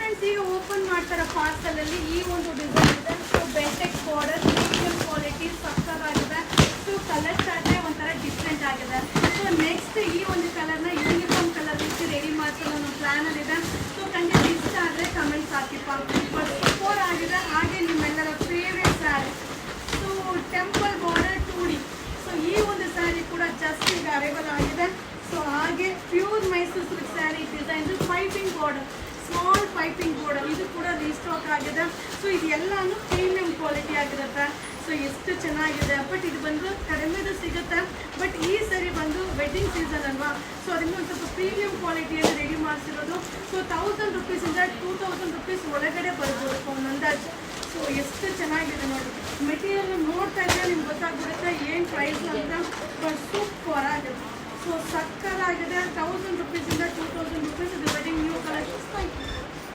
Friends ಈಗ open ಮಾಡ್ತಾರೆ ಪಾರ್ಸಲಲ್ಲಿ ಈ ಒಂದು ಡಿಸೈನ್ ಇದೆ. ಸೊ ಬೆಂಟೆಕ್ ಬಾರ್ಡರ್ ಪ್ರೀಮಿಯಂ ಕ್ವಾಲಿಟಿ ಸಕ್ಕತ್ತಾಗಿದೆ. ಸೊ ಕಲರ್ ಚಾರ್ಟೇ ಒಂಥರ ಡಿಫ್ರೆಂಟ್ ಆಗಿದೆ. ಸೊ ನೆಕ್ಸ್ಟ್ ಈ ಒಂದು ಕಲರ್ನ ಯೂನಿಫಾರ್ಮ್ ಕಲರ್ ರೀತಿ ರೆಡಿ ಮಾಡ್ಸೋ ನಮ್ಮ ಪ್ಲ್ಯಾನಲ್ಲಿದೆ. ಸೊ ಖಂಡಿತ ಇಷ್ಟ ಆದರೆ ಕಮೆಂಟ್ಸ್ ಹಾಕಿಪ್ಪ. ಬಟ್ ಸೂಪರ್ ಆಗಿದೆ. ಹಾಗೆ ನಿಮ್ಮೆಲ್ಲರ favourite sari so temple border 2D. So ಈ ಒಂದು ಸ್ಯಾರಿ ಕೂಡ ಜಸ್ಟ್ ಈಗ ಅರೈವಲ್ ಆಗಿದೆ. ಸೊ ಹಾಗೆ ಪ್ಯೂರ್ ಮೈಸೂರು ಸಿಲ್ಕ್ ಸ್ಯಾರಿ ಡಿಸೈನ್ದು piping border, small piping border, ಇದು ಕೂಡ ರೀಸ್ಟಾಕ್ ಆಗಿದೆ. ಸೊ ಇದೆಲ್ಲಾನು ಪ್ರೀಮಿಯಂ ಕ್ವಾಲಿಟಿ ಆಗಿರುತ್ತೆ. ಸೊ ಎಷ್ಟು ಚೆನ್ನಾಗಿದೆ. ಬಟ್ ಇದು ಬಂದು ಕಡಿಮೆದು ಸಿಗುತ್ತೆ. ಬಟ್ ಈ ಸರಿ ಬಂದು ವೆಡ್ಡಿಂಗ್ ಸೀಸನ್ ಅಲ್ವಾ, ಸೊ ಅದರಿಂದ ಒಂದು ಸ್ವಲ್ಪ ಪ್ರೀಮಿಯಂ ಕ್ವಾಲಿಟಿಯಲ್ಲಿ ರೆಡಿ ಮಾಡಿಸಿರೋದು. ಸೊ 1000 ರುಪೀಸಿಂದ 2000 ರುಪೀಸ್ ಒಳಗಡೆ ಬರ್ಬೋದು ಒಂದು ಅಂದಾಜು. ಸೊ ಎಷ್ಟು ಚೆನ್ನಾಗಿದೆ ನೋಡಿ. ಮೆಟೀರಿಯಲ್ ನೋಡ್ತಾ ಇದ್ದರೆ ನಿಮ್ಗೆ ಗೊತ್ತಾಗ್ಬಿಡುತ್ತೆ ಏನು ಪ್ರೈಸ್ ಅಂತ. ಬಟ್ ಸೂಪರ್ ಆಗಿದೆ. ಸೊ ಸಕ್ಕತ್ತಾಗಿದೆ. 1000 ರುಪೀಸಿಂದ 2000 ರುಪೀಸ್ ಇದು ವೆಡ್ಡಿಂಗ್ ನ್ಯೂ ಕಲೆಕ್ಷನ್ಸ್.